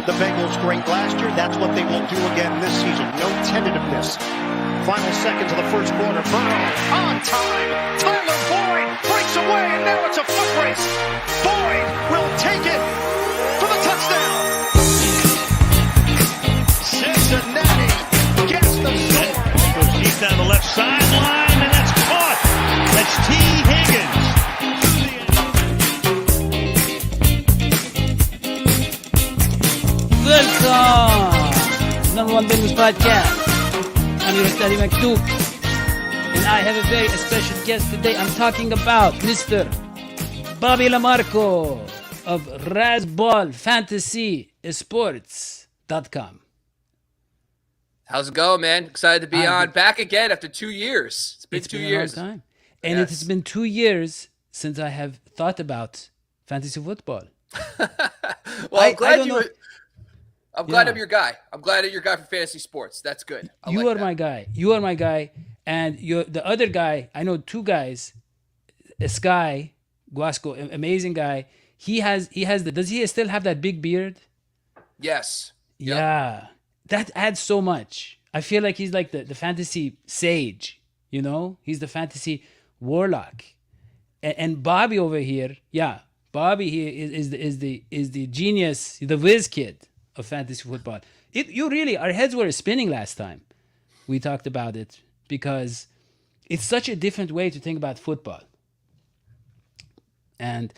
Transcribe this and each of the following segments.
the Bengals great last year. That's what they will do again this season. No tentativeness. Final seconds of the first quarter. Burrow on time. Tyler Boyd breaks away, and now it's a foot race. Boyd will take it for the touchdown. Cincinnati gets the score. Goes deep down the left sideline, and that's caught. That's T. Higgins. Welcome! Number one Bengals podcast. I'm your host, Daddy McDuke. And I have a very special guest today. I'm talking about Mr. Bobby LaMarco of Razzball Fantasy Sports.com. How's it going, man? Excited to be on. Back again after 2 years. It's been 2 years. A long time. And It has been 2 years since I have thought about fantasy football. Well, I'm glad I'm glad I'm your guy. I'm glad you're your guy for fantasy sports. That's good. You are my guy. You are my guy. And you're the other guy. I know two guys. Sky Guasco, amazing guy. Does he still have that big beard? Yes. Yep. Yeah. That adds so much. I feel like he's like the fantasy sage, you know? He's the fantasy warlock. And Bobby over here, Bobby here is the genius, the whiz kid of fantasy football. Our heads were spinning last time we talked about it because it's such a different way to think about football. And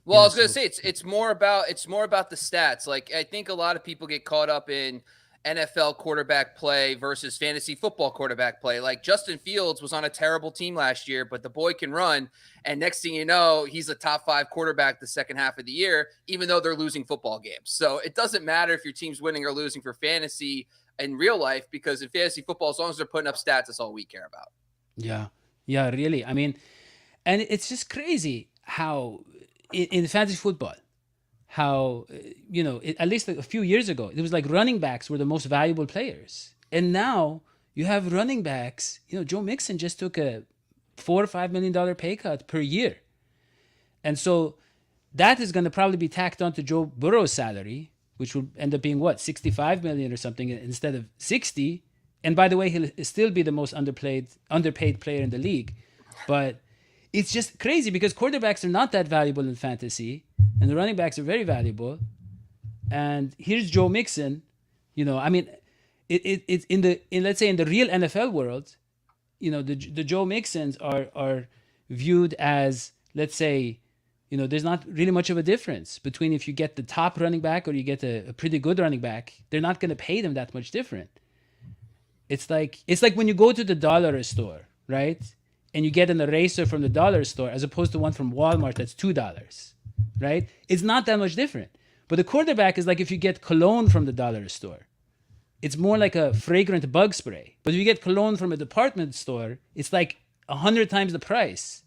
well, I was going to say it's more about the stats. Like, I think a lot of people get caught up in NFL quarterback play versus fantasy football quarterback play. Like, Justin Fields was on a terrible team last year, but the boy can run. And next thing you know, he's a top 5 quarterback the second half of the year, even though they're losing football games. So it doesn't matter if your team's winning or losing for fantasy in real life, because in fantasy football, as long as they're putting up stats, that's all we care about. Yeah, really. I mean, and it's just crazy how in fantasy football, how, at least a few years ago, it was like running backs were the most valuable players. And now you have running backs. Joe Mixon just took a $4 or $5 million pay cut per year. And so that is going to probably be tacked onto Joe Burrow's salary, which will end up being $65 million or something instead of 60. And by the way, he'll still be the most underpaid player in the league. But it's just crazy because quarterbacks are not that valuable in fantasy, and the running backs are very valuable. And here's Joe Mixon. It's let's say in the real NFL world, the Joe Mixons are viewed as, let's say, there's not really much of a difference between if you get the top running back or you get a pretty good running back. They're not going to pay them that much different. It's like when you go to the dollar store, right? And you get an eraser from the dollar store as opposed to one from Walmart that's $2, right? It's not that much different. But the quarterback is like if you get cologne from the dollar store. It's more like a fragrant bug spray. But if you get cologne from a department store, it's like 100 times the price.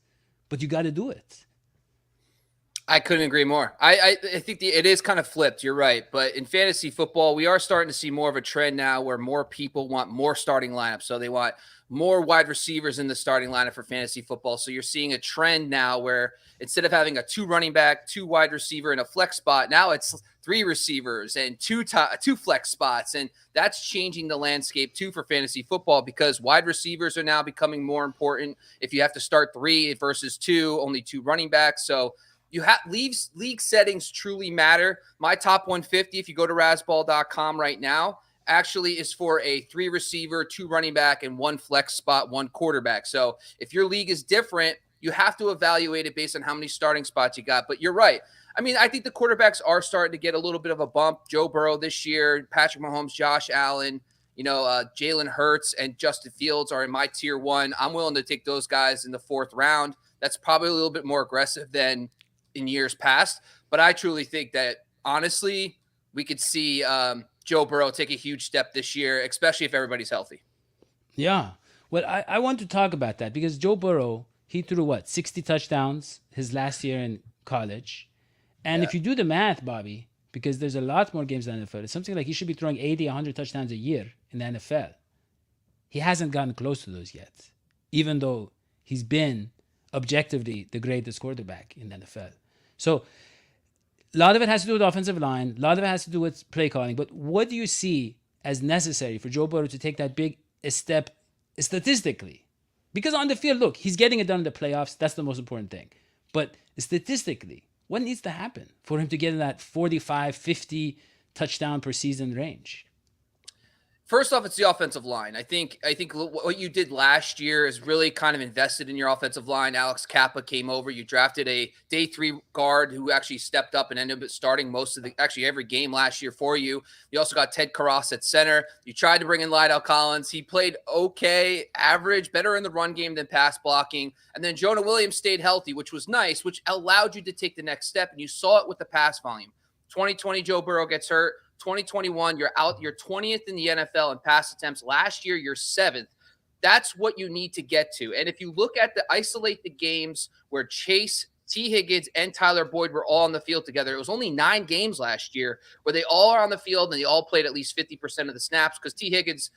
But you got to do it. I couldn't agree more. I think it is kind of flipped. You're right. But in fantasy football, we are starting to see more of a trend now where more people want more starting lineups. So they want more wide receivers in the starting lineup for fantasy football. So you're seeing a trend now where instead of having a 2 running back, 2 wide receiver, and a flex spot, now it's 3 receivers and 2 flex spots. And that's changing the landscape too for fantasy football because wide receivers are now becoming more important. If you have to start 3 versus 2, only 2 running backs. So you have league settings truly matter. My top 150, if you go to razzball.com right now, actually is for a 3 receiver, 2 running back, and 1 flex spot, 1 quarterback. So if your league is different, you have to evaluate it based on how many starting spots you got. But you're right. I mean, I think the quarterbacks are starting to get a little bit of a bump. Joe Burrow this year, Patrick Mahomes, Josh Allen, Jalen Hurts, and Justin Fields are in my tier 1. I'm willing to take those guys in the 4th round. That's probably a little bit more aggressive than in years past. But I truly think that, honestly, we could see Joe Burrow take a huge step this year, especially if everybody's healthy. Yeah. Well, I want to talk about that because Joe Burrow, he threw 60 touchdowns his last year in college. And if you do the math, Bobby, because there's a lot more games in the NFL, it's something like he should be throwing 80, 100 touchdowns a year in the NFL. He hasn't gotten close to those yet, even though he's been objectively the greatest quarterback in the NFL. So A lot of it has to do with offensive line. A lot of it has to do with play calling. But what do you see as necessary for Joe Burrow to take that big step statistically? Because on the field, look, he's getting it done in the playoffs. That's the most important thing. But statistically, what needs to happen for him to get in that 45, 50 touchdown per season range? First off, it's the offensive line. I think what you did last year is really kind of invested in your offensive line. Alex Kappa came over. You drafted a day 3 guard who actually stepped up and ended up starting every game last year for you. You also got Ted Karras at center. You tried to bring in Lydell Collins. He played okay, average, better in the run game than pass blocking. And then Jonah Williams stayed healthy, which was nice, which allowed you to take the next step. And you saw it with the pass volume. 2020, Joe Burrow gets hurt. 2021, you're 20th in the NFL in pass attempts. Last year, you're 7th. That's what you need to get to. And if you look at isolate the games where Chase, T. Higgins, and Tyler Boyd were all on the field together, it was only 9 games last year where they all are on the field and they all played at least 50% of the snaps, because T. Higgins,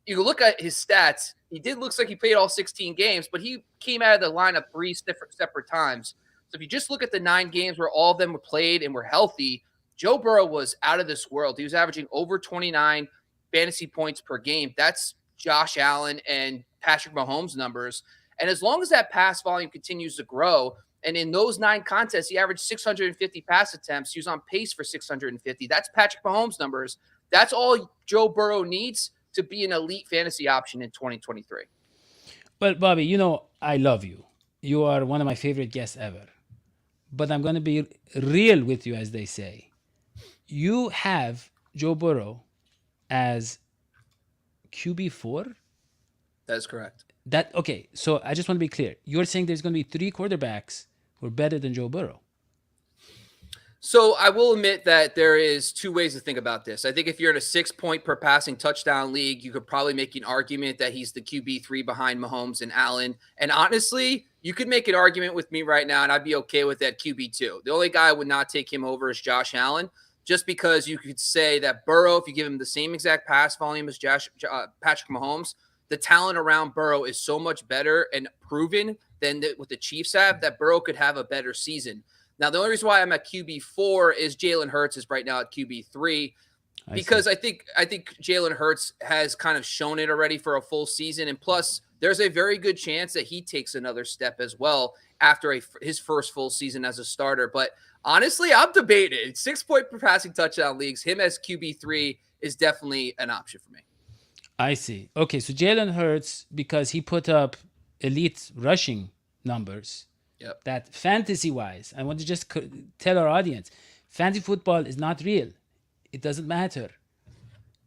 you look at his stats, looks like he played all 16 games, but he came out of the lineup 3 separate times. So if you just look at the 9 games where all of them were played and were healthy, Joe Burrow was out of this world. He was averaging over 29 fantasy points per game. That's Josh Allen and Patrick Mahomes numbers. And as long as that pass volume continues to grow, and in those 9 contests, he averaged 650 pass attempts. He was on pace for 650. That's Patrick Mahomes numbers. That's all Joe Burrow needs to be an elite fantasy option in 2023. Well, Bobby, I love you. You are one of my favorite guests ever. But I'm going to be real with you, as they say. You have Joe Burrow as QB4? That is correct. Okay, so I just want to be clear. You're saying there's going to be 3 quarterbacks who are better than Joe Burrow. So I will admit that there is 2 ways to think about this. I think if you're in a 6-point per passing touchdown league, you could probably make an argument that he's the QB3 behind Mahomes and Allen. And honestly, you could make an argument with me right now, and I'd be okay with that QB2. The only guy I would not take him over is Josh Allen. Just because you could say that Burrow, if you give him the same exact pass volume as Patrick Mahomes, the talent around Burrow is so much better and proven than what the Chiefs have, that Burrow could have a better season. Now, the only reason why I'm at QB4 is Jalen Hurts is right now at QB3, because I think Jalen Hurts has kind of shown it already for a full season. And plus, there's a very good chance that he takes another step as well after his first full season as a starter. But honestly, I'm debating 6-point per passing touchdown leagues. Him as QB3 is definitely an option for me. I see. Okay, so Jalen Hurts, because he put up elite rushing numbers. Yep. That fantasy-wise, I want to just tell our audience, fantasy football is not real. It doesn't matter.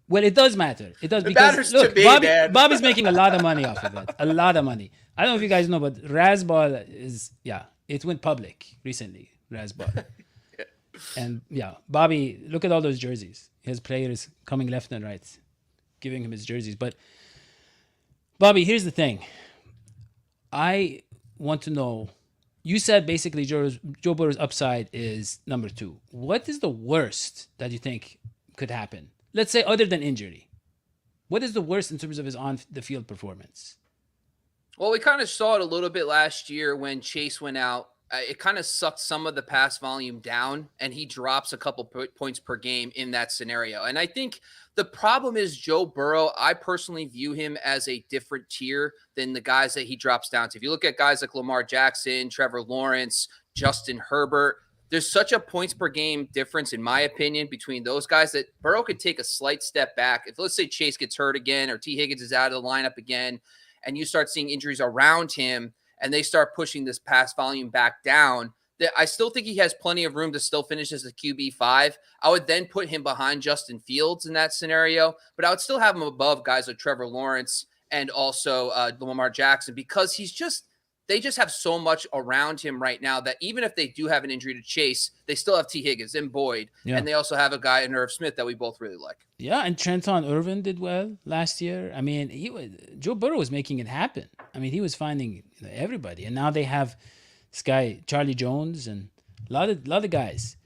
Well, it does matter. It does, because look, Bobby's making a lot of money off of it. A lot of money. I don't know if you guys know, but Razzball it went public recently. Razzball. And Bobby, look at all those jerseys. He has players coming left and right, giving him his jerseys. But Bobby, here's the thing. I want to know, you said basically Joe Burrow's upside is number 2. What is the worst that you think could happen? Let's say other than injury. What is the worst in terms of his on-the-field performance? Well, we kind of saw it a little bit last year when Chase went out. It kind of sucked some of the pass volume down, and he drops a couple points per game in that scenario. And I think the problem is Joe Burrow, I personally view him as a different tier than the guys that he drops down to. If you look at guys like Lamar Jackson, Trevor Lawrence, Justin Herbert, there's such a points per game difference, in my opinion, between those guys that Burrow could take a slight step back. If, let's say, Chase gets hurt again or T. Higgins is out of the lineup again, and you start seeing injuries around him, and they start pushing this pass volume back down, that I still think he has plenty of room to still finish as a QB5. I would then put him behind Justin Fields in that scenario, but I would still have him above guys like Trevor Lawrence and also Lamar Jackson, because they just have so much around him right now that even if they do have an injury to Chase, they still have T. Higgins and Boyd, and they also have a guy in Irv Smith that we both really like. Yeah, and Trenton Irvin did well last year. I mean, Joe Burrow was making it happen. I mean, he was finding everybody, and now they have this guy Charlie Jones and a lot of guys.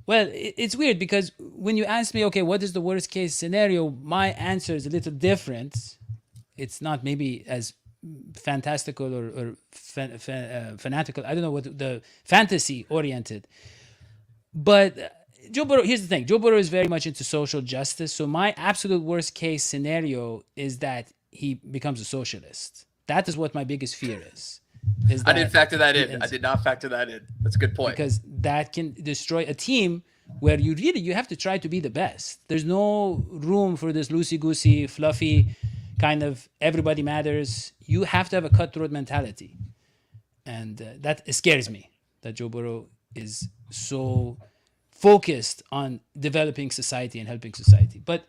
Well, it's weird because when you ask me, okay, what is the worst case scenario, my answer is a little different. It's not maybe as fantastical or fanatical. I don't know what the fantasy oriented. But Joe Burrow, here's the thing. Joe Burrow is very much into social justice. So my absolute worst case scenario is that he becomes a socialist. That is what my biggest fear is. I didn't factor that in. I did not factor that in. That's a good point. Because that can destroy a team where you have to try to be the best. There's no room for this loosey-goosey, fluffy kind of everybody matters. You have to have a cutthroat mentality. And that scares me, that Joe Burrow is so focused on developing society and helping society. But,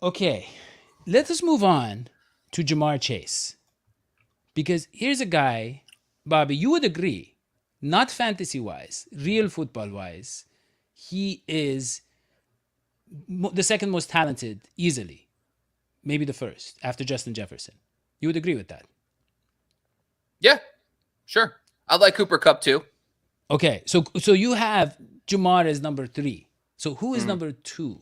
okay, let us move on to Jamar Chase. Because here's a guy, Bobby, you would agree, not fantasy-wise, real football-wise, he is the second most talented, easily. Maybe the first, after Justin Jefferson. You would agree with that? Yeah, sure. I like Cooper Kupp too. Okay, so you have Jamar as number 3. So who is number 2?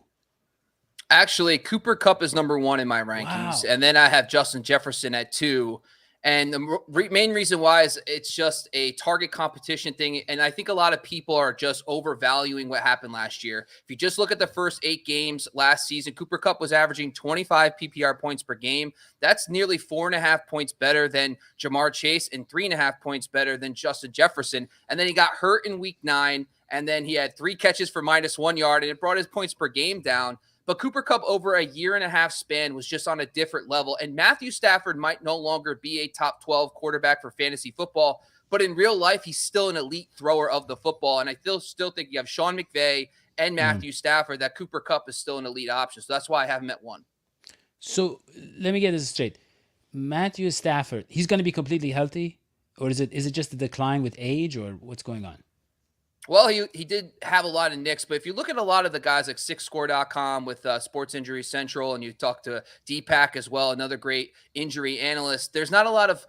Actually, Cooper Kupp is number 1 in my rankings. Wow. And then I have Justin Jefferson at 2. And the main reason why is it's just a target competition thing. And I think a lot of people are just overvaluing what happened last year. If you just look at the first 8 games last season, Cooper Kupp was averaging 25 PPR points per game. That's nearly 4.5 points better than Jamar Chase and 3.5 points better than Justin Jefferson. And then he got hurt in week 9. And then he had 3 catches for -1 yard, and it brought his points per game down. But Cooper Kupp over a 1.5-year span was just on a different level. And Matthew Stafford might no longer be a top 12 quarterback for fantasy football, but in real life, he's still an elite thrower of the football. And I still think you have Sean McVay and Matthew Stafford, that Cooper Kupp is still an elite option. So that's why I have him at 1. So let me get this straight. Matthew Stafford, he's going to be completely healthy? Or is it just a decline with age, or what's going on? Well, he did have a lot of nicks, but if you look at a lot of the guys like SixScore.com with Sports Injury Central, and you talk to Deepak as well, another great injury analyst, there's not a lot of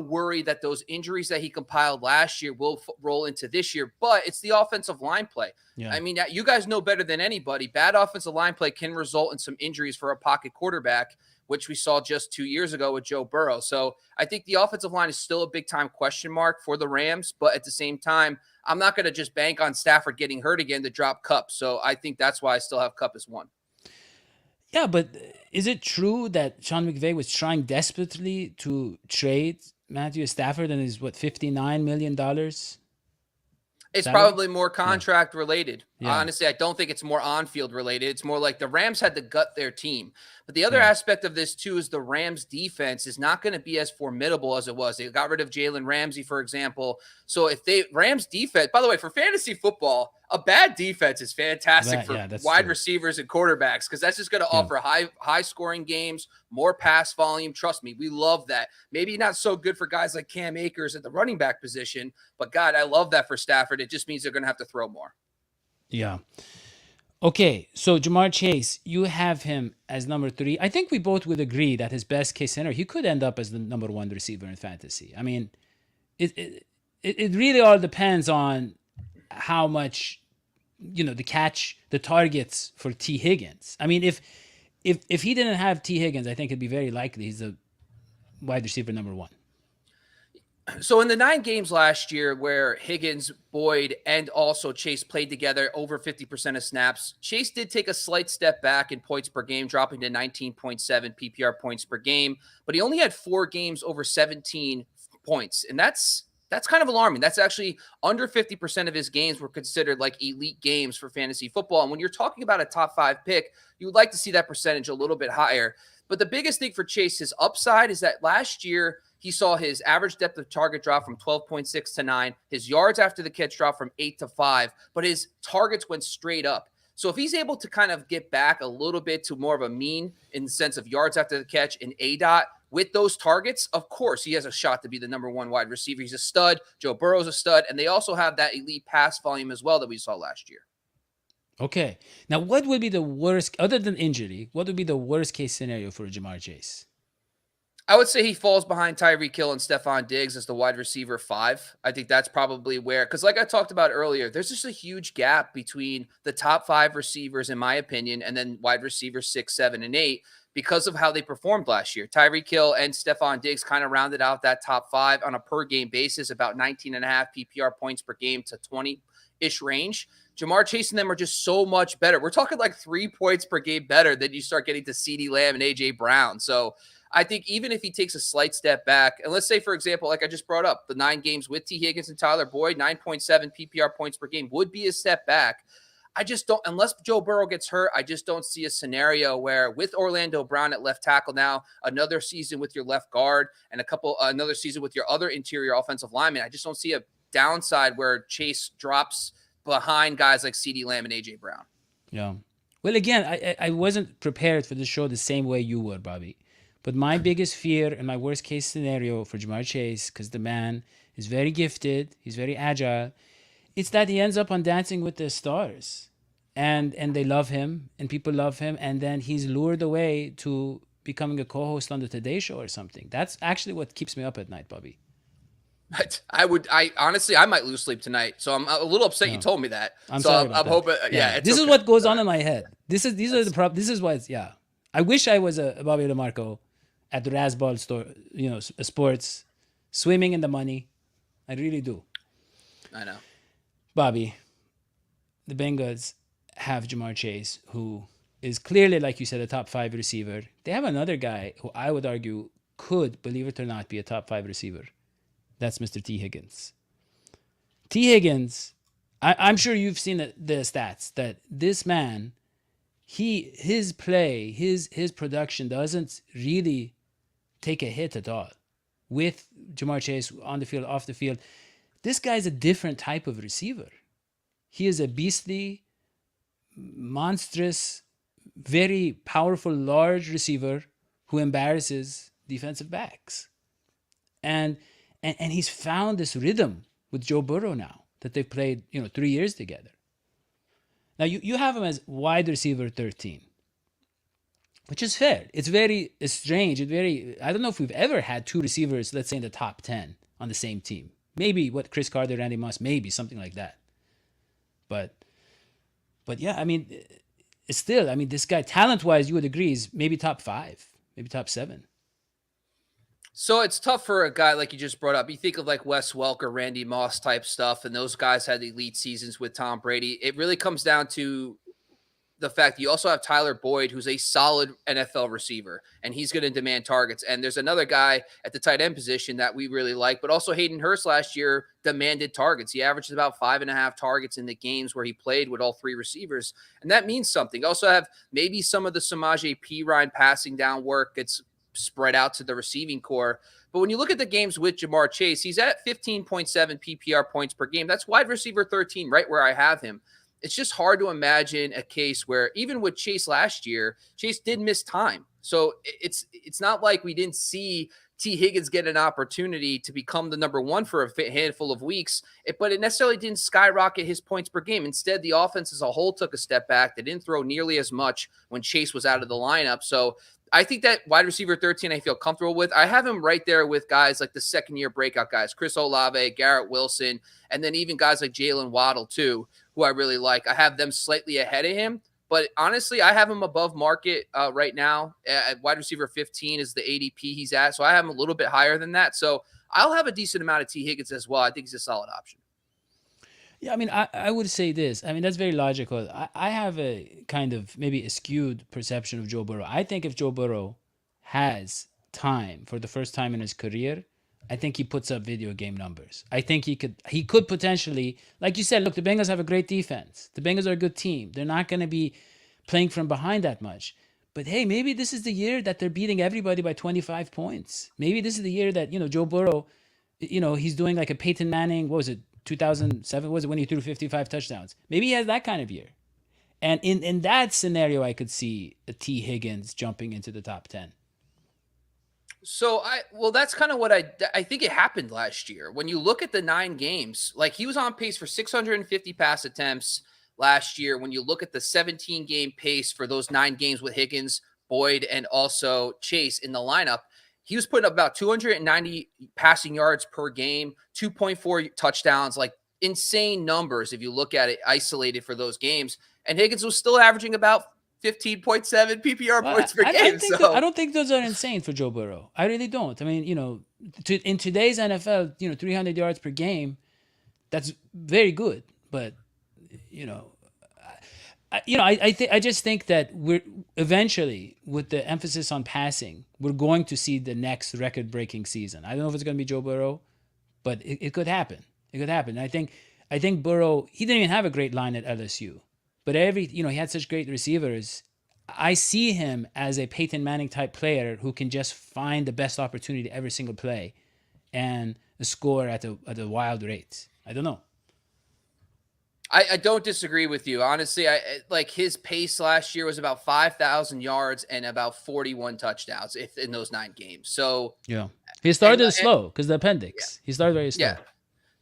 worry that those injuries that he compiled last year will roll into this year. But it's the offensive line play. Yeah. I mean, you guys know better than anybody. Bad offensive line play can result in some injuries for a pocket quarterback, which we saw just 2 years ago with Joe Burrow. So I think the offensive line is still a big-time question mark for the Rams, but at the same time, I'm not going to just bank on Stafford getting hurt again to drop Kupp. So I think that's why I still have Kupp as 1. Yeah, but is it true that Sean McVay was trying desperately to trade Matthew Stafford and his, $59 million? It's probably more contract related. Yeah. Honestly, I don't think it's more on-field related. It's more like the Rams had to gut their team. But the other aspect of this, too, is the Rams defense is not going to be as formidable as it was. They got rid of Jalen Ramsey, for example. So if Rams defense, by the way, for fantasy football, a bad defense is fantastic for wide receivers and quarterbacks, because that's just going to offer high scoring games, more pass volume. Trust me, we love that. Maybe not so good for guys like Cam Akers at the running back position, but God, I love that for Stafford. It just means they're going to have to throw more. Yeah. Okay, so Jamar Chase, you have him as number 3. I think we both would agree that his best case scenario, he could end up as the number 1 receiver in fantasy. I mean, it really all depends on how much, the targets for T. Higgins. I mean, if he didn't have T. Higgins, I think it'd be very likely he's a wide receiver number 1. So in the 9 games last year where Higgins, Boyd, and also Chase played together over 50% of snaps, Chase did take a slight step back in points per game, dropping to 19.7 PPR points per game, but he only had 4 games over 17 points, and that's kind of alarming. That's actually under 50% of his games were considered like elite games for fantasy football. And when you're talking about a top 5 pick, you would like to see that percentage a little bit higher. But the biggest thing for Chase, his upside, is that last year he saw his average depth of target drop from 12.6 to 9. His yards after the catch dropped from 8 to 5, but his targets went straight up. So if he's able to kind of get back a little bit to more of a mean in the sense of yards after the catch and ADOT with those targets, of course, he has a shot to be the number 1 wide receiver. He's a stud. Joe Burrow's a stud. And they also have that elite pass volume as well that we saw last year. Okay. Now, what would be the worst, other than injury, what would be the worst case scenario for Jamar Chase? I would say he falls behind Tyreek Hill and Stephon Diggs as the wide receiver 5. I think that's probably where, because like I talked about earlier, there's just a huge gap between the top 5 receivers, in my opinion, and then wide receivers 6, 7, and 8. because of how they performed last year. Tyreek Hill and Stephon Diggs kind of rounded out that top 5 on a per game basis, about 19.5 PPR points per game to 20-ish range. Jamar Chase and them are just so much better. We're talking like 3 points per game better than you start getting to CeeDee Lamb and A.J. Brown. So I think even if he takes a slight step back, and let's say, for example, like I just brought up, the 9 games with T. Higgins and Tyler Boyd, 9.7 PPR points per game would be a step back. I just don't, unless Joe Burrow gets hurt, I just don't see a scenario where with Orlando Brown at left tackle now, another season with your left guard, and another season with your other interior offensive lineman, I just don't see a downside where Chase drops behind guys like CeeDee Lamb and A.J. Brown. Yeah. Well, again, I wasn't prepared for the show the same way you were, Bobby. But my biggest fear and my worst case scenario for Jamar Chase, because the man is very gifted, he's very agile, it's that he ends up on Dancing with the Stars. And they love him, and people love him, and then he's lured away to becoming a co-host on the Today Show or something. That's actually what keeps me up at night, Bobby. I honestly, I might lose sleep tonight. So I'm a little upset you told me that. I'm sorry about that. hoping, This is what goes on in my head. These are the problems. This is why I wish I was a Bobby LaMarco at the Razzball store, sports, swimming in the money. I really do. I know. Bobby, the Bengals have Jamar Chase, who is clearly, like you said, a top 5 receiver. They have another guy who I would argue could, believe it or not, be a top 5 receiver. That's Mr. T. Higgins. T. Higgins, I'm sure you've seen the stats that this man, his play, his production doesn't really take a hit at all. With Jamar Chase on the field, off the field, this guy's a different type of receiver. He is a beastly, monstrous, very powerful, large receiver who embarrasses defensive backs. And he's found this rhythm with Joe Burrow now that they've played, 3 years together. Now you have him as wide receiver 13, which is fair. It's very strange. I don't know if we've ever had 2 receivers, let's say in the top 10 on the same team. Maybe Chris Carter, Randy Moss, maybe something like that. But yeah, it's still, this guy talent-wise, you would agree, is maybe top 5, maybe top 7. So it's tough for a guy like you just brought up. You think of like Wes Welker, Randy Moss type stuff, and those guys had elite seasons with Tom Brady. It really comes down to the fact that you also have Tyler Boyd, who's a solid NFL receiver, and he's going to demand targets. And there's another guy at the tight end position that we really like, but also Hayden Hurst last year demanded targets. He averaged about 5.5 targets in the games where he played with all 3 receivers, and that means something. Also have maybe some of the Samaje Perine passing down work gets spread out to the receiving core. But when you look at the games with Jamar Chase, he's at 15.7 PPR points per game. That's wide receiver 13, right where I have him. It's just hard to imagine a case where even with Chase last year, Chase did miss time. So it's not like we didn't see T. Higgins get an opportunity to become the number 1 for a handful of weeks, but it necessarily didn't skyrocket his points per game. Instead, the offense as a whole took a step back. They didn't throw nearly as much when Chase was out of the lineup. So I think that wide receiver 13, I feel comfortable with. I have him right there with guys like the second-year breakout guys, Chris Olave, Garrett Wilson, and then even guys like Jalen Waddle, too, who I really like. I have them slightly ahead of him. But honestly, I have him above market right now. At wide receiver 15 is the ADP he's at. So I have him a little bit higher than that. So I'll have a decent amount of T. Higgins as well. I think he's a solid option. Yeah, I would say this. That's very logical. I have a kind of maybe a skewed perception of Joe Burrow. I think if Joe Burrow has time for the first time in his career, I think he puts up video game numbers. I think he could potentially, like you said, look, the Bengals have a great defense. The Bengals are a good team. They're not going to be playing from behind that much. But hey, maybe this is the year that they're beating everybody by 25 points. Maybe this is the year that, Joe Burrow, he's doing like a Peyton Manning, what was it, 2007? What was it when he threw 55 touchdowns? Maybe he has that kind of year. And in that scenario, I could see a T. Higgins jumping into the top 10. So that's kind of what I think it happened last year. When you look at the 9 games, like he was on pace for 650 pass attempts last year. When you look at the 17 game pace for those 9 games with Higgins, Boyd, and also Chase in the lineup, he was putting up about 290 passing yards per game, 2.4 touchdowns, like insane numbers if you look at it isolated for those games. And Higgins was still averaging about 15.7 PPR Well, points per game. I don't think those are insane for Joe Burrow. I really don't. I mean, in today's NFL, 300 yards per game, that's very good. But, I just think that we're eventually, with the emphasis on passing, we're going to see the next record-breaking season. I don't know if it's going to be Joe Burrow, but it could happen. It could happen. I think Burrow, he didn't even have a great line at LSU, but he had such great receivers. I see him as a Peyton Manning type player who can just find the best opportunity every single play and score at a wild rate. I don't know. I don't disagree with you. Honestly, I like his pace last year was about 5,000 yards and about 41 touchdowns in those 9 games. So yeah, he started slow because the appendix. Yeah. He started very slow.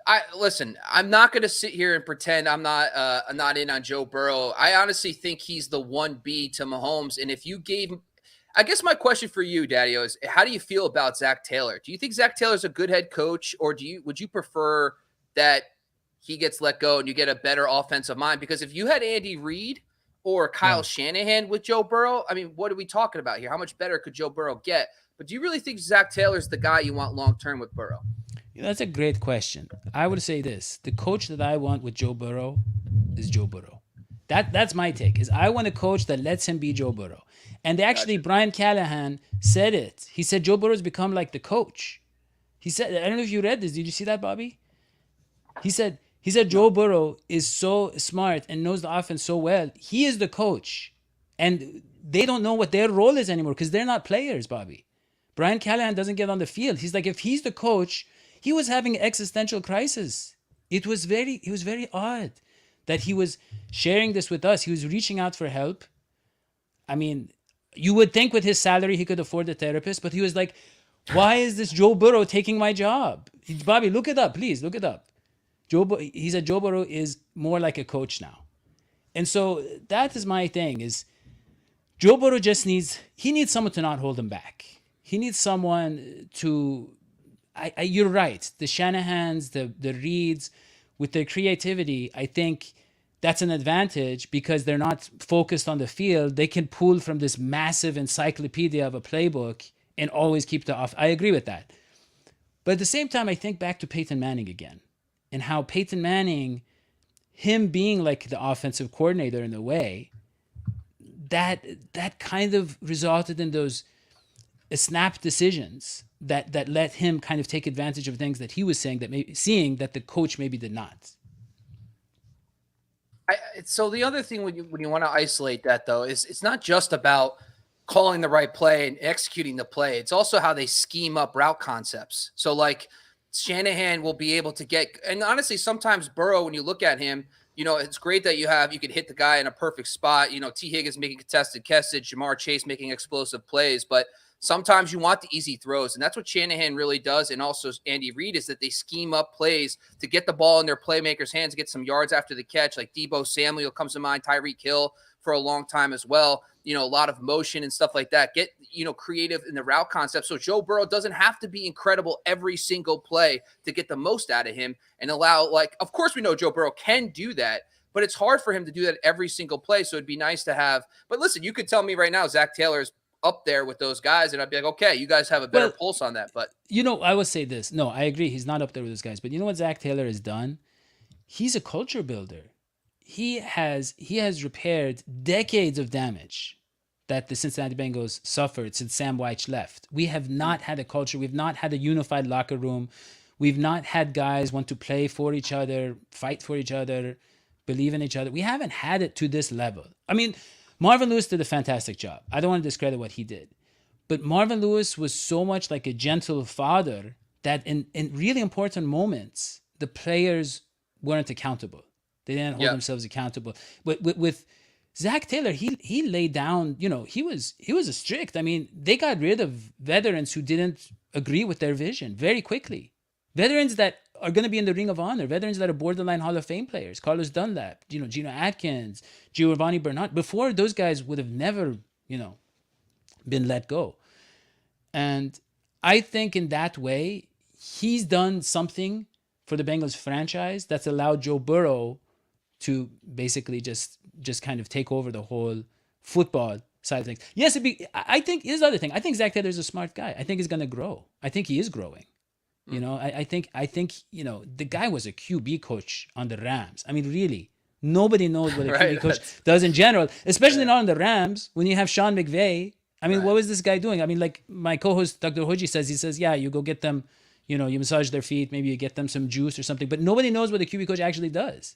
Yeah. Listen, I'm not going to sit here and pretend I'm not in on Joe Burrow. I honestly think he's the 1B to Mahomes. And if you gave, I guess my question for you, Daddy-O, is how do you feel about Zach Taylor? Do you think Zach Taylor's a good head coach, or would you prefer that he gets let go and you get a better offensive mind? Because if you had Andy Reid or Kyle Shanahan with Joe Burrow, I mean, what are we talking about here? How much better could Joe Burrow get? But do you really think Zach Taylor's the guy you want long-term with Burrow? That's a great question. I would say this. The coach that I want with Joe Burrow is Joe Burrow. That's my take, is I want a coach that lets him be Joe Burrow. And actually, Brian Callahan said it. He said Joe Burrow's become like the coach. He said, I don't know if you read this. Did you see that, Bobby? He said Joe Burrow is so smart and knows the offense so well. He is the coach. And they don't know what their role is anymore because they're not players, Bobby. Brian Callahan doesn't get on the field. He's like, if he's the coach, he was having an existential crisis. It was very odd that he was sharing this with us. He was reaching out for help. I mean, you would think with his salary he could afford a therapist, but he was like, why is this Joe Burrow taking my job? Bobby, look it up. Please, look it up. He said Joe Burrow is more like a coach now. And so that is my thing, is Joe Burrow just needs someone to not hold him back. He needs someone to, you're right, the Shanahans, the Reids, with their creativity, I think that's an advantage because they're not focused on the field. They can pull from this massive encyclopedia of a playbook and always keep the off. I agree with that. But at the same time, I think back to Peyton Manning again, and how Peyton Manning, him being like the offensive coordinator in a way, that kind of resulted in those snap decisions that let him kind of take advantage of things that he was seeing that the coach maybe did not. So the other thing when you want to isolate that, though, is it's not just about calling the right play and executing the play. It's also how they scheme up route concepts. So like Shanahan will be able to get, and honestly, sometimes Burrow, when you look at him, it's great that you can hit the guy in a perfect spot. T. Higgins making contested catches, Jamar Chase making explosive plays, but sometimes you want the easy throws, and that's what Shanahan really does. And also Andy Reid, is that they scheme up plays to get the ball in their playmakers' hands, get some yards after the catch. Like Deebo Samuel comes to mind, Tyreek Hill for a long time as well. A lot of motion and stuff like that. Get, creative in the route concept. So Joe Burrow doesn't have to be incredible every single play to get the most out of him and allow, of course we know Joe Burrow can do that, but it's hard for him to do that every single play. So it'd be nice to have, but listen, you could tell me right now, Zach Taylor's up there with those guys, and I'd be like, okay, you guys have a better pulse on that. But I would say this. No, I agree. He's not up there with those guys. But you know what Zach Taylor has done? He's a culture builder. He has repaired decades of damage that the Cincinnati Bengals suffered since Sam White left. We have not had a culture. We've not had a unified locker room. We've not had guys want to play for each other, fight for each other, believe in each other. We haven't had it to this level. I mean, Marvin Lewis did a fantastic job. I don't want to discredit what he did. But Marvin Lewis was so much like a gentle father that in really important moments, the players weren't accountable. They didn't hold themselves accountable. But with Zach Taylor, he laid down, he was strict. I mean, they got rid of veterans who didn't agree with their vision very quickly. Veterans that are going to be in the Ring of Honor, veterans that are borderline Hall of Fame players, Carlos Dunlap, Geno Atkins, Giovanni Bernard. Before, those guys would have never, been let go. And I think in that way, he's done something for the Bengals franchise that's allowed Joe Burrow to basically just kind of take over the whole football side of things. Yes, I think here's the other thing. I think Zach Taylor's a smart guy. I think he's gonna grow. I think he is growing. You know, I think you know, the guy was a QB coach on the Rams. I mean, really, nobody knows what a QB coach does in general, especially not on the Rams. When you have Sean McVay, I mean, what was this guy doing? I mean, like my co-host Dr. Hoji says, yeah, you go get them, you know, you massage their feet, maybe you get them some juice or something, but nobody knows what a QB coach actually does.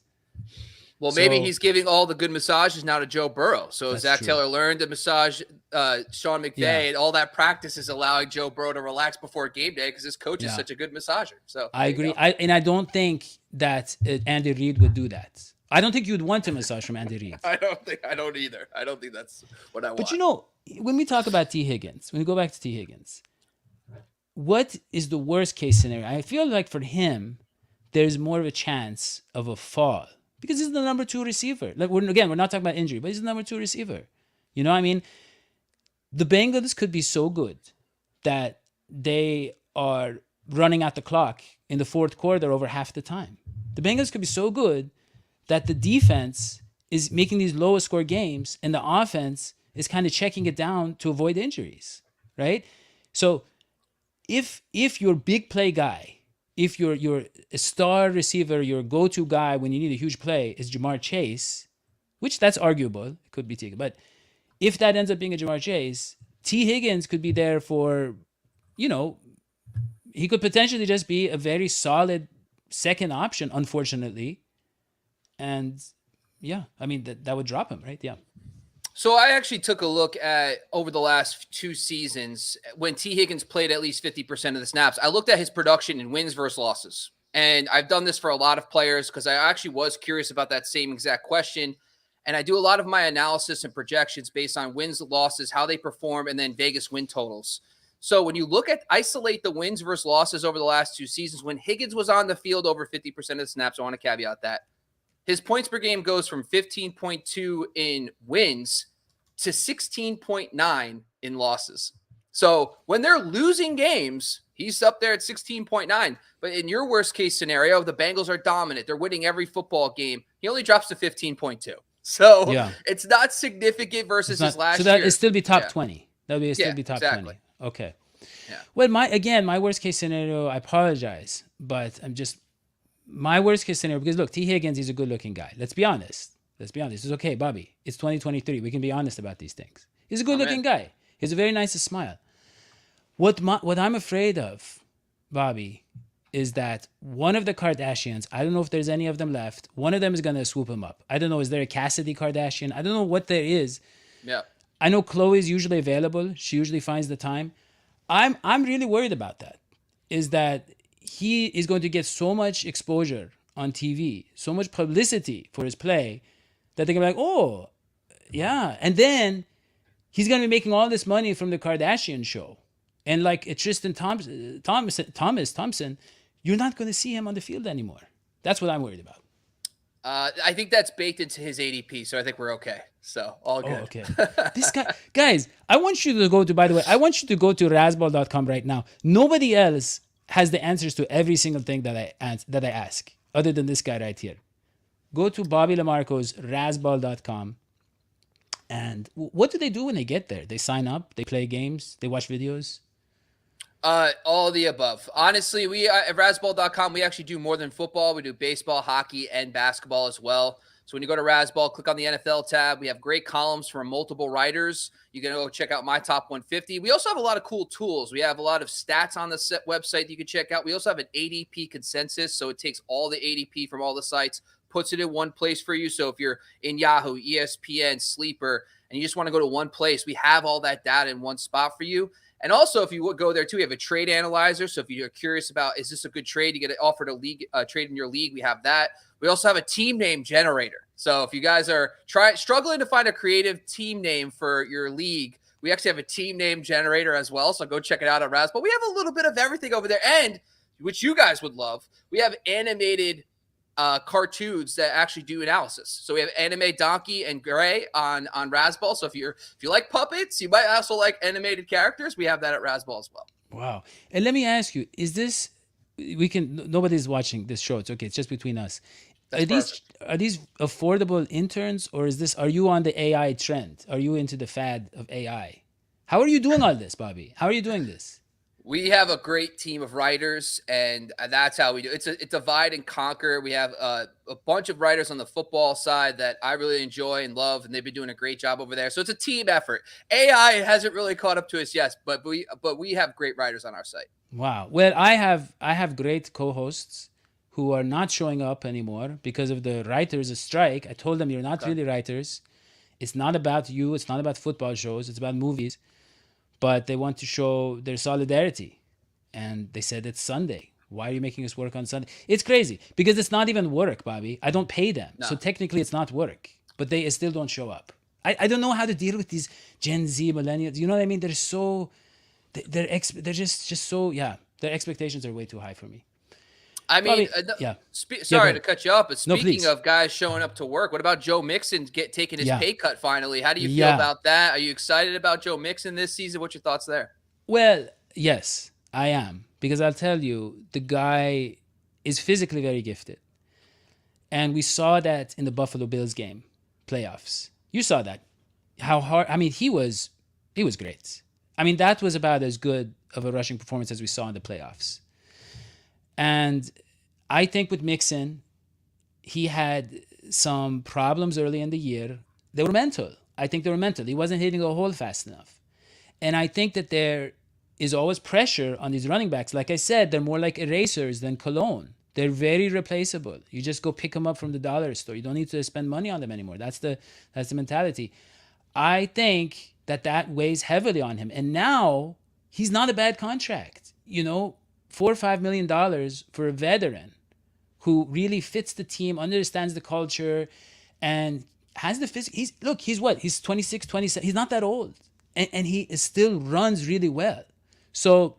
Well, maybe he's giving all the good massages now to Joe Burrow. So Zach Taylor learned to massage Sean McVay, and all that practice is allowing Joe Burrow to relax before game day because his coach is such a good massager. So I agree. I don't think that Andy Reid would do that. I don't think you'd want a massage from Andy Reid. I don't either. I don't think that's what I want. But you know, when we talk about T. Higgins, when we go back to T. Higgins, what is the worst case scenario? I feel like for him, there's more of a chance of a fall. Because he's the number 2 receiver. Like we're not talking about injury, but he's the number 2 receiver. You know, I mean, the Bengals could be so good that they are running out the clock in the fourth quarter over half the time. The Bengals could be so good that the defense is making these lower score games and the offense is kind of checking it down to avoid injuries, right? So if your big play guy, if you're a star receiver, your go-to guy when you need a huge play is Jamar Chase, which that's arguable, it could be taken. But if that ends up being a Jamar Chase, T. Higgins could be there for, you know, he could potentially just be a very solid second option, unfortunately. And yeah, I mean, that would drop him, right? Yeah. So I actually took a look at over the last 2 seasons when T. Higgins played at least 50% of the snaps. I looked at his production in wins versus losses. And I've done this for a lot of players because I actually was curious about that same exact question. And I do a lot of my analysis and projections based on wins, losses, how they perform, and then Vegas win totals. So when you isolate the wins versus losses over the last 2 seasons, when Higgins was on the field over 50% of the snaps, I want to caveat that. His points per game goes from 15.2 in wins to 16.9 in losses. So when they're losing games, he's up there at 16.9. But in your worst case scenario, the Bengals are dominant. They're winning every football game. He only drops to 15.2. So it's not significant versus his last year. So that would still be top 20. That would still be top 20. Okay. Yeah. Well, my worst case scenario, I apologize, but my worst case scenario, because look, T. Higgins, he's a good looking guy. Let's be honest. It's okay, Bobby. It's 2023. We can be honest about these things. He's a good looking guy. He has a very nice smile. What I'm afraid of, Bobby, is that one of the Kardashians, I don't know if there's any of them left, one of them is going to swoop him up. I don't know, is there a Cassidy Kardashian? I don't know what there is. Yeah. I know Khloe's usually available. She usually finds the time. I'm really worried about that, is that he is going to get so much exposure on TV, so much publicity for his play, that they're going to be like, oh, yeah. And then he's going to be making all this money from the Kardashian show. And like Tristan Thompson, you're not going to see him on the field anymore. That's what I'm worried about. I think that's baked into his ADP, so I think we're okay. So all good. Oh, okay. This guy, guys, I want you to go to Razzball.com right now. Nobody else has the answers to every single thing that I ask, other than this guy right here. Go to Bobby LaMarco's Razzball.com. And what do they do when they get there? They sign up, they play games, they watch videos? All of the above. Honestly, we at Razzball.com, we actually do more than football. We do baseball, hockey, and basketball as well. So when you go to Razzball, click on the NFL tab. We have great columns from multiple writers. You can go check out my top 150. We also have a lot of cool tools. We have a lot of stats on the website that you can check out. We also have an ADP consensus. So it takes all the ADP from all the sites, puts it in one place for you. So if you're in Yahoo, ESPN, Sleeper, and you just want to go to one place, we have all that data in one spot for you. And also, if you would go there too, we have a trade analyzer. So if you're curious about, is this a good trade? You get offered a trade in your league. We have that. We also have a team name generator. So if you guys are struggling to find a creative team name for your league, we actually have a team name generator as well. So go check it out on Razzball. We have a little bit of everything over there. And which you guys would love, we have animated cartoons that actually do analysis. So we have Anime Donkey and Gray on Razzball. So if you like puppets, you might also like animated characters. We have that at Razzball as well. Wow. And let me ask you, is this, nobody's watching this show. It's okay. It's just between us. That's perfect. Are these affordable interns, or are you on the AI trend? Are you into the fad of AI? How are you doing all this, Bobby? How are you doing this? We have a great team of writers, and that's how we do. It's a divide and conquer. We have a bunch of writers on the football side that I really enjoy and love, and they've been doing a great job over there. So it's a team effort. AI hasn't really caught up to us yet, but we have great writers on our site. Wow. Well, I have great co-hosts who are not showing up anymore because of the writers' strike. I told them you're not really writers. It's not about you. It's not about football shows. It's about movies. But they want to show their solidarity. And they said it's Sunday. Why are you making us work on Sunday? It's crazy because it's not even work, Bobby. I don't pay them. No. So technically it's not work. But they still don't show up. I don't know how to deal with these Gen Z millennials. You know what I mean? They're so... They're just so... Yeah. Their expectations are way too high for me. I mean, Bobby, yeah. Sorry to cut you off, but No, speaking please. of guys showing up to work, what about Joe Mixon taking his Yeah. pay cut finally? How do you feel Yeah. about that? Are you excited about Joe Mixon this season? What's your thoughts there? Well, yes, I am. Because I'll tell you, the guy is physically very gifted. And we saw that in the Buffalo Bills game, playoffs. You saw that. How hard... I mean, he was great. I mean, that was about as good of a rushing performance as we saw in the playoffs. And I think with Mixon, he had some problems early in the year. They were mental. I think they were mental. He wasn't hitting a hole fast enough. And I think that there is always pressure on these running backs. Like I said, they're more like erasers than cologne. They're very replaceable. You just go pick them up from the dollar store. You don't need to spend money on them anymore. That's the mentality. I think that weighs heavily on him. And now he's not a bad contract. $4 or $5 million for a veteran who really fits the team, understands the culture, and has the physique. He's 26, 27. He's not that old. And he still runs really well. So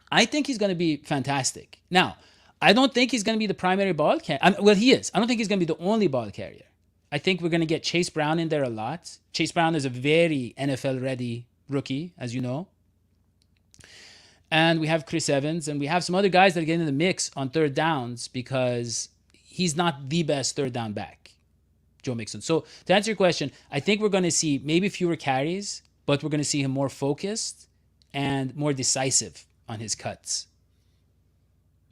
I think he's going to be fantastic. Now, I don't think he's going to be the primary ball carrier. Well, he is. I don't think he's going to be the only ball carrier. I think we're going to get Chase Brown in there a lot. Chase Brown is a very NFL-ready rookie, as you know. And we have Chris Evans, and we have some other guys that are getting in the mix on third downs because he's not the best third down back, Joe Mixon. So to answer your question, I think we're going to see maybe fewer carries, but we're going to see him more focused and more decisive on his cuts.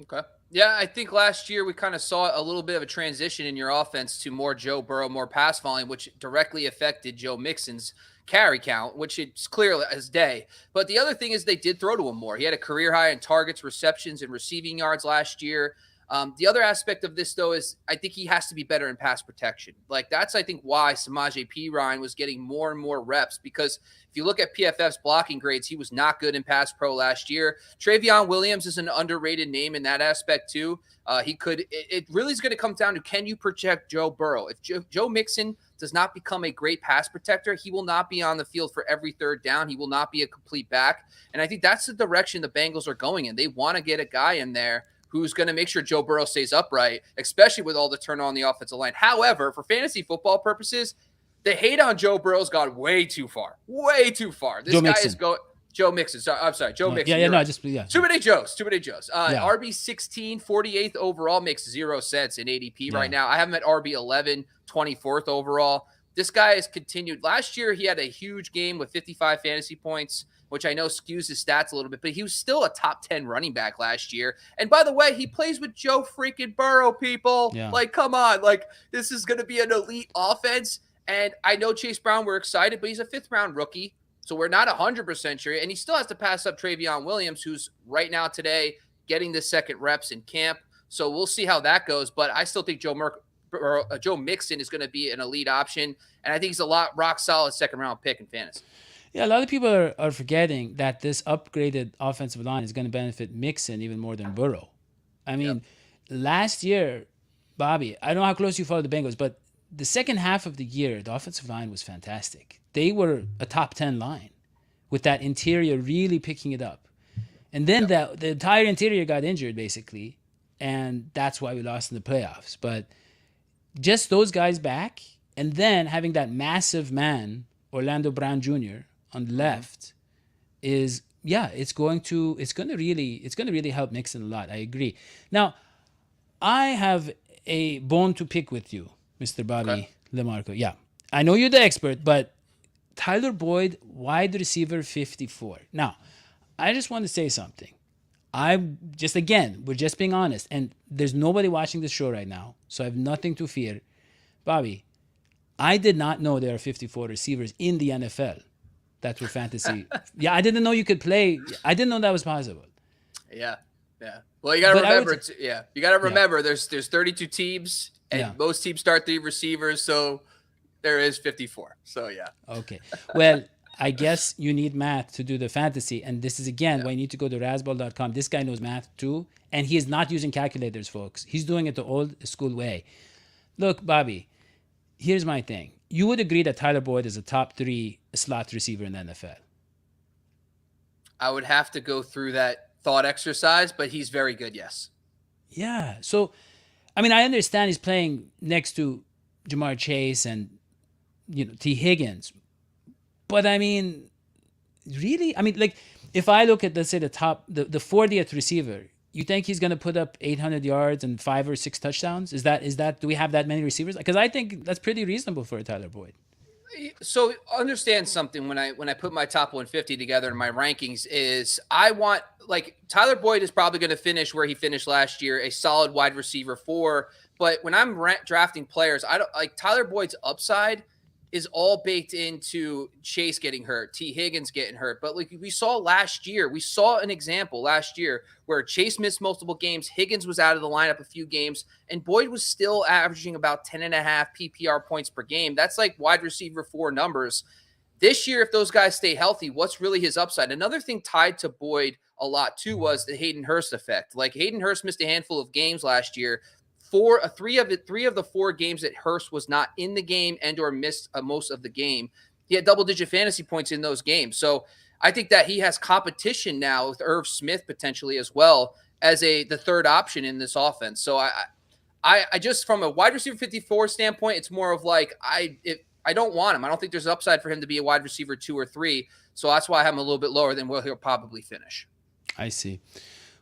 Okay. Yeah, I think last year we kind of saw a little bit of a transition in your offense to more Joe Burrow, more pass volume, which directly affected Joe Mixon's carry count, which it's clear as day. But the other thing is they did throw to him more. He had a career high in targets, receptions, and receiving yards last year. The other aspect of this, though, is I think he has to be better in pass protection. Like, that's, I think, why Samaje Perine was getting more and more reps, because if you look at PFF's blocking grades, he was not good in pass pro last year. Travion Williams is an underrated name in that aspect, too. It really is going to come down to, can you protect Joe Burrow? If Joe Mixon does not become a great pass protector, he will not be on the field for every third down. He will not be a complete back. And I think that's the direction the Bengals are going in. They want to get a guy in there who's going to make sure Joe Burrow stays upright, especially with all the turn on the offensive line. However, for fantasy football purposes, the hate on Joe Burrow's gone way too far. Way too far. This guy is going... Joe Mixon. I'm sorry. Joe Mixon. Yeah. Too many Joes. RB16, 48th overall makes 0 sense in ADP right now. I have him at RB11, 24th overall. This guy has continued. Last year, he had a huge game with 55 fantasy points, which I know skews his stats a little bit, but he was still a top 10 running back last year. And by the way, he plays with Joe freaking Burrow, people. Yeah. Like, come on. Like, this is going to be an elite offense. And I know Chase Brown, we're excited, but he's a 5th-round rookie. So we're not 100% sure. And he still has to pass up Travion Williams, who's right now today getting the second reps in camp. So we'll see how that goes. But I still think Joe Mixon is going to be an elite option. And I think he's a rock solid 2nd-round pick in fantasy. Yeah, a lot of people are forgetting that this upgraded offensive line is going to benefit Mixon even more than Burrow. I mean, Last year, Bobby, I don't know how close you follow the Bengals, but the second half of the year, the offensive line was fantastic. They were a top 10 line with that interior really picking it up. And then the entire interior got injured, basically, and that's why we lost in the playoffs. But just those guys back, and then having that massive man, Orlando Brown Jr., on the left is, it's going to really help Mixon a lot. I agree. Now, I have a bone to pick with you, Mr. Bobby LaMarco. Yeah, I know you're the expert, but Tyler Boyd, wide receiver 54. Now, I just want to say something. We're just being honest, and there's nobody watching this show right now, so I have nothing to fear. Bobby, I did not know there are 54 receivers in the NFL that were fantasy. Yeah, I didn't know you could play. I didn't know that was possible. Yeah. Well, you got to remember. You got to remember. There's 32 teams, and most teams start 3 receivers, so there is 54. So yeah. Okay. Well, I guess you need math to do the fantasy, and this is again why you need to go to razzball.com. This guy knows math too, and he is not using calculators, folks. He's doing it the old school way. Look, Bobby, here's my thing. You would agree that Tyler Boyd is a top 3 slot receiver in the NFL? I would have to go through that thought exercise, but he's very good, yes. Yeah. So, I mean, I understand he's playing next to Jamar Chase and, T. Higgins. But, I mean, really? I mean, like, if I look at, let's say, the 40th receiver, you think he's going to put up 800 yards and 5 or 6 touchdowns? Is that do we have that many receivers? Because I think that's pretty reasonable for a Tyler Boyd. So understand something when I put my top 150 together in my rankings is I want, like, Tyler Boyd is probably going to finish where he finished last year, a solid wide receiver 4. But when I'm drafting players, I don't like Tyler Boyd's upside is all baked into Chase getting hurt, T. Higgins getting hurt. But like we saw an example last year where Chase missed multiple games, Higgins was out of the lineup a few games, and Boyd was still averaging about 10.5 PPR points per game. That's like wide receiver 4 numbers. This year, if those guys stay healthy, what's really his upside? Another thing tied to Boyd a lot too was the Hayden Hurst effect. Like Hayden Hurst missed a handful of games last year. 3 of the 4 games that Hurst was not in the game and or missed most of the game, he had double-digit fantasy points in those games. So I think that he has competition now with Irv Smith potentially as well as the third option in this offense. So I just from a wide receiver 54 standpoint, it's more of like I don't want him. I don't think there's upside for him to be a wide receiver 2 or 3. So that's why I have him a little bit lower than where he'll probably finish. I see.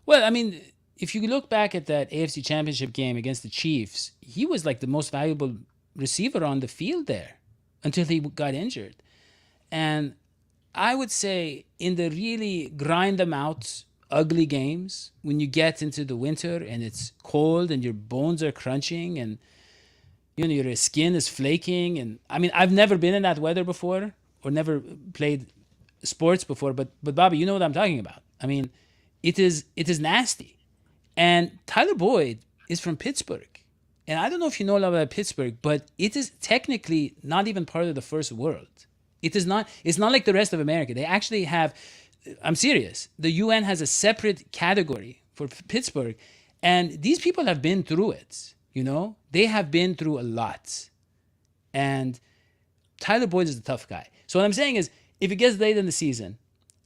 Well, I mean, if you look back at that AFC Championship game against the Chiefs, he was like the most valuable receiver on the field there until he got injured. And I would say in the really grind them out, ugly games, when you get into the winter and it's cold and your bones are crunching and your skin is flaking, and I mean, I've never been in that weather before or never played sports before, but Bobby, you know what I'm talking about. I mean, it is nasty. And Tyler Boyd is from Pittsburgh. And I don't know if you know a lot about Pittsburgh, but it is technically not even part of the first world. It's not like the rest of America. They actually have, I'm serious, the UN has a separate category for Pittsburgh. And these people have been through it, They have been through a lot. And Tyler Boyd is a tough guy. So what I'm saying is, if it gets late in the season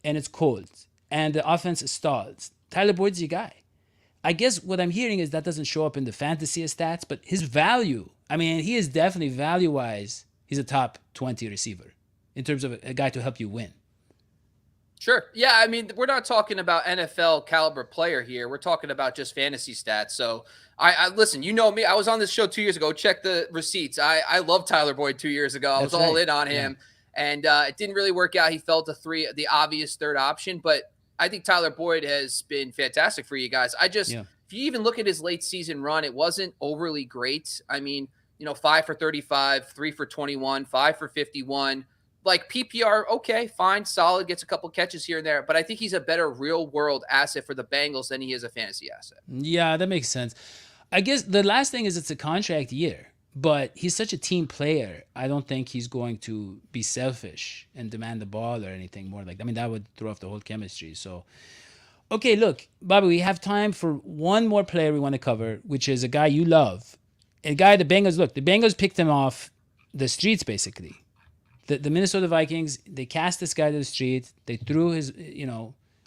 and it's cold and the offense stalls, Tyler Boyd's your guy. I guess what I'm hearing is that doesn't show up in the fantasy stats, but his value, I mean, he is definitely value-wise, he's a top 20 receiver in terms of a guy to help you win. Sure. Yeah, I mean, we're not talking about NFL caliber player here. We're talking about just fantasy stats. So I listen, you know me, I was on this show 2 years ago. Check the receipts. I loved Tyler Boyd 2 years ago. I was all in on him. And it didn't really work out. He fell to the obvious third option, but I think Tyler Boyd has been fantastic for you guys. If you even look at his late season run, it wasn't overly great. I mean, 5 for 35, 3 for 21, 5 for 51. Like PPR, okay, fine, solid, gets a couple catches here and there. But I think he's a better real world asset for the Bengals than he is a fantasy asset. Yeah, that makes sense. I guess the last thing is it's a contract year. But he's such a team player. I don't think he's going to be selfish and demand the ball or anything more like that. I mean, that would throw off the whole chemistry. So, okay, look, Bobby, we have time for one more player we want to cover, which is a guy you love. A guy the Bengals picked him off the streets, basically. The Minnesota Vikings, they cast this guy to the street. They threw his,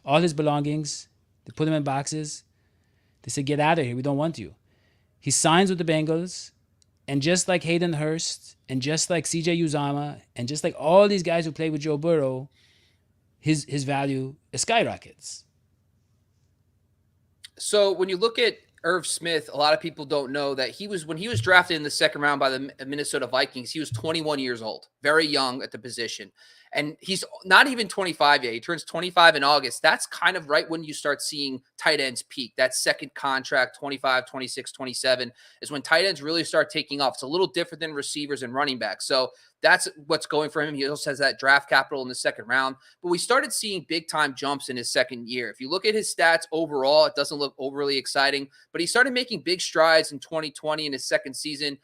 all his belongings. They put him in boxes. They said, get out of here. We don't want you. He signs with the Bengals. And just like Hayden Hurst, and just like CJ Uzama, and just like all these guys who play with Joe Burrow, his value skyrockets. So when you look at Irv Smith, a lot of people don't know that when he was drafted in the second round by the Minnesota Vikings, he was 21 years old, very young at the position. And he's not even 25 yet. He turns 25 in August. That's kind of right when you start seeing tight ends peak. That second contract, 25, 26, 27, is when tight ends really start taking off. It's a little different than receivers and running backs. So that's what's going for him. He also has that draft capital in the second round. But we started seeing big-time jumps in his second year. If you look at his stats overall, it doesn't look overly exciting. But he started making big strides in 2020 in his second season.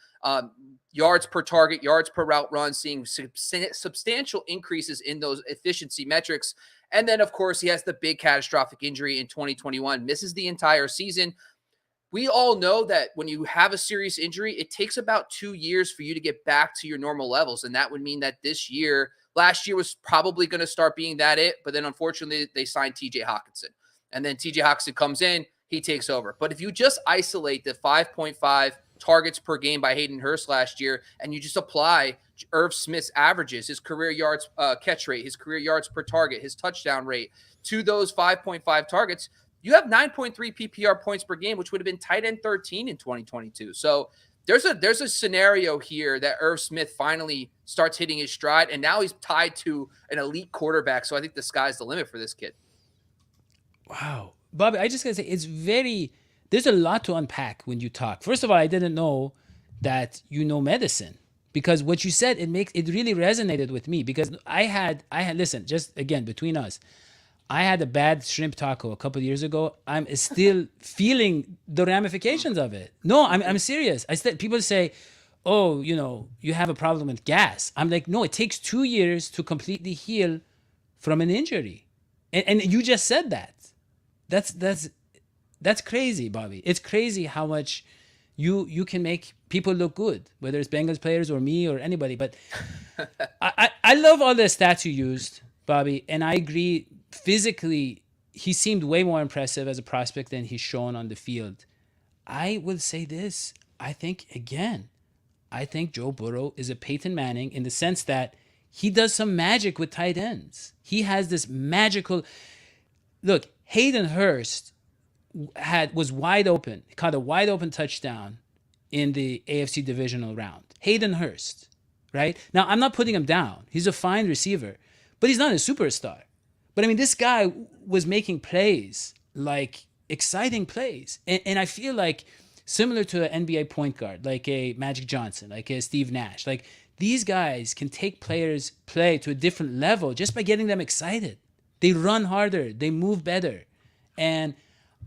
Yards per target, yards per route run, seeing substantial increases in those efficiency metrics. And then, of course, he has the big catastrophic injury in 2021, misses the entire season. We all know that when you have a serious injury, it takes about 2 years for you to get back to your normal levels. And that would mean that last year was probably going to start being that it. But then, unfortunately, they signed TJ Hawkinson. And then TJ Hawkinson comes in, he takes over. But if you just isolate the 5.5 targets per game by Hayden Hurst last year, and you just apply Irv Smith's averages, his career yards catch rate, his career yards per target, his touchdown rate to those 5.5 targets, you have 9.3 PPR points per game, which would have been tight end 13 in 2022. So there's a scenario here that Irv Smith finally starts hitting his stride, and now he's tied to an elite quarterback. So I think the sky's the limit for this kid. Wow. Bobby, I just got to say, there's a lot to unpack when you talk. First of all, I didn't know that you know medicine, because what you said, it really resonated with me, because I had listen, just again, between us, I had a bad shrimp taco a couple of years ago. I'm still feeling the ramifications of it. No, I'm serious. People say, oh, you have a problem with gas. I'm like, no, it takes 2 years to completely heal from an injury. And you just said that. That's crazy, Bobby. It's crazy how much you can make people look good, whether it's Bengals players or me or anybody. But I love all the stats you used, Bobby, and I agree. Physically, he seemed way more impressive as a prospect than he's shown on the field. I will say this. I think Joe Burrow is a Peyton Manning in the sense that he does some magic with tight ends. He has this magical... Look, Hayden Hurst was wide open, caught a wide open touchdown in the AFC divisional round. Hayden Hurst, right? Now, I'm not putting him down. He's a fine receiver, but he's not a superstar. But I mean, this guy was making plays, like exciting plays. And I feel like similar to an NBA point guard, like a Magic Johnson, like a Steve Nash, like these guys can take players' play to a different level just by getting them excited. They run harder, they move better. And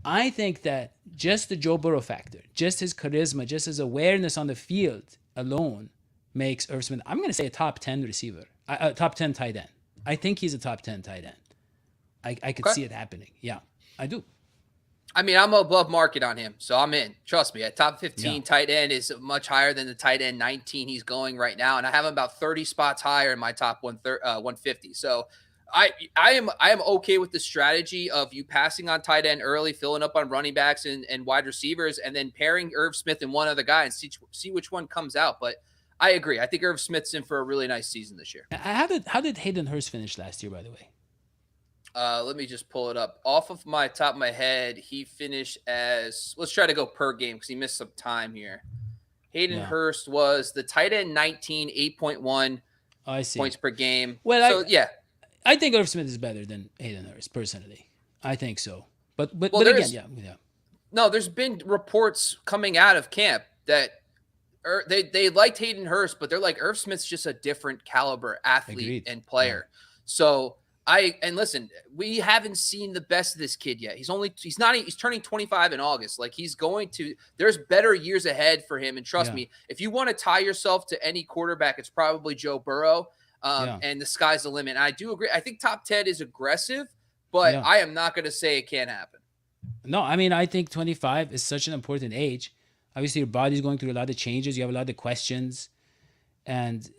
I think that just the Joe Burrow factor, just his charisma, just his awareness on the field alone makes Irv Smith, I'm going to say, a top 10 receiver, a top 10 tight end. I think he's a top 10 tight end. I could see it happening. Yeah, I do. I mean, I'm above market on him, so I'm in. Trust me, a top 15 tight end is much higher than the tight end 19 he's going right now, and I have him about 30 spots higher in my top 150. So I am okay with the strategy of you passing on tight end early, filling up on running backs and wide receivers, and then pairing Irv Smith and one other guy and see which one comes out. But I agree. I think Irv Smith's in for a really nice season this year. How did Hayden Hurst finish last year, by the way? Let me just pull it up. Off of my top of my head, he finished as, let's try to go per game because he missed some time here. Hayden Hurst was the tight end 19, 8.1 points per game. Well, I think Irv Smith is better than Hayden Hurst, personally. I think so. But again, yeah. No, there's been reports coming out of camp that they liked Hayden Hurst, but they're like, Irv Smith's just a different caliber athlete and player. Yeah. So listen, we haven't seen the best of this kid yet. He's turning 25 in August. Like, there's better years ahead for him. And trust me, if you want to tie yourself to any quarterback, it's probably Joe Burrow. And the sky's the limit. And I do agree. I think top 10 is aggressive, but I am not going to say it can't happen. No, I mean, I think 25 is such an important age. Obviously, your body's going through a lot of changes. You have a lot of questions. And,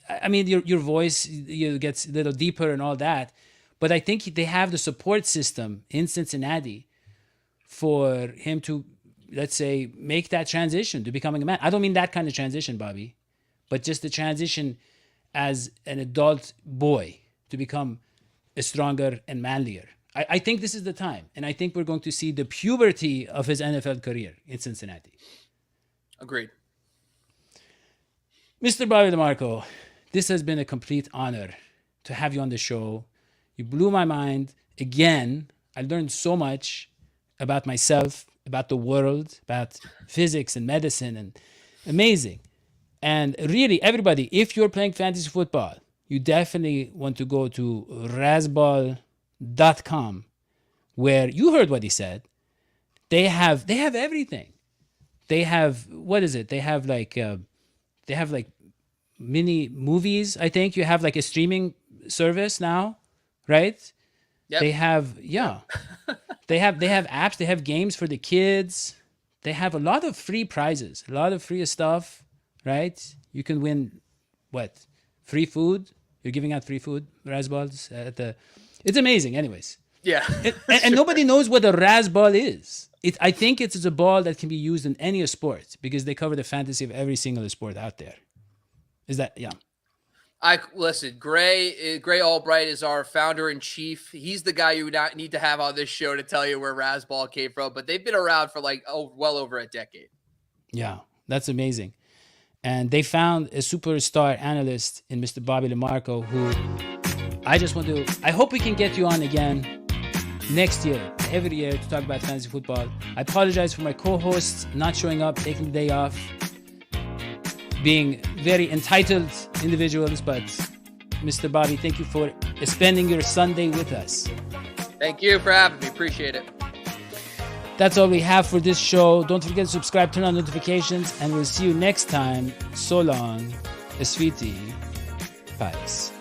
I mean, your voice gets a little deeper and all that. But I think they have the support system in Cincinnati for him to, let's say, make that transition to becoming a man. I don't mean that kind of transition, Bobby, but just the transition as an adult boy to become a stronger and manlier. I think this is the time. And I think we're going to see the puberty of his NFL career in Cincinnati. Agreed. Mr. Bobby LaMarco, this has been a complete honor to have you on the show. You blew my mind again. I learned so much about myself, about the world, about physics and medicine, and amazing. And really, everybody, if you're playing fantasy football, you definitely want to go to Razzball.com, where you heard what he said. They have everything. They have, what is it? They have like mini movies. I think you have like a streaming service now, right? Yep. They have they have apps. They have games for the kids. They have a lot of free prizes, a lot of free stuff, right? You can win free food. You're giving out free food, Razzballs it's amazing. Anyways, Yeah. and nobody knows what a Razzball is. I think it's a ball that can be used in any sport because they cover the fantasy of every single sport out there. Is that, yeah. Listen, Gray Albright is our founder in chief. He's the guy you would not need to have on this show to tell you where Razzball came from, but they've been around for well over a decade. Yeah, that's amazing. And they found a superstar analyst in Mr. Bobby LaMarco, who I hope we can get you on again next year, every year, to talk about fantasy football. I apologize for my co-hosts not showing up, taking the day off, being very entitled individuals, but Mr. Bobby, thank you for spending your Sunday with us. Thank you for having me. Appreciate it. That's all we have for this show. Don't forget to subscribe, turn on notifications, and we'll see you next time. So long, sweetie. Paz.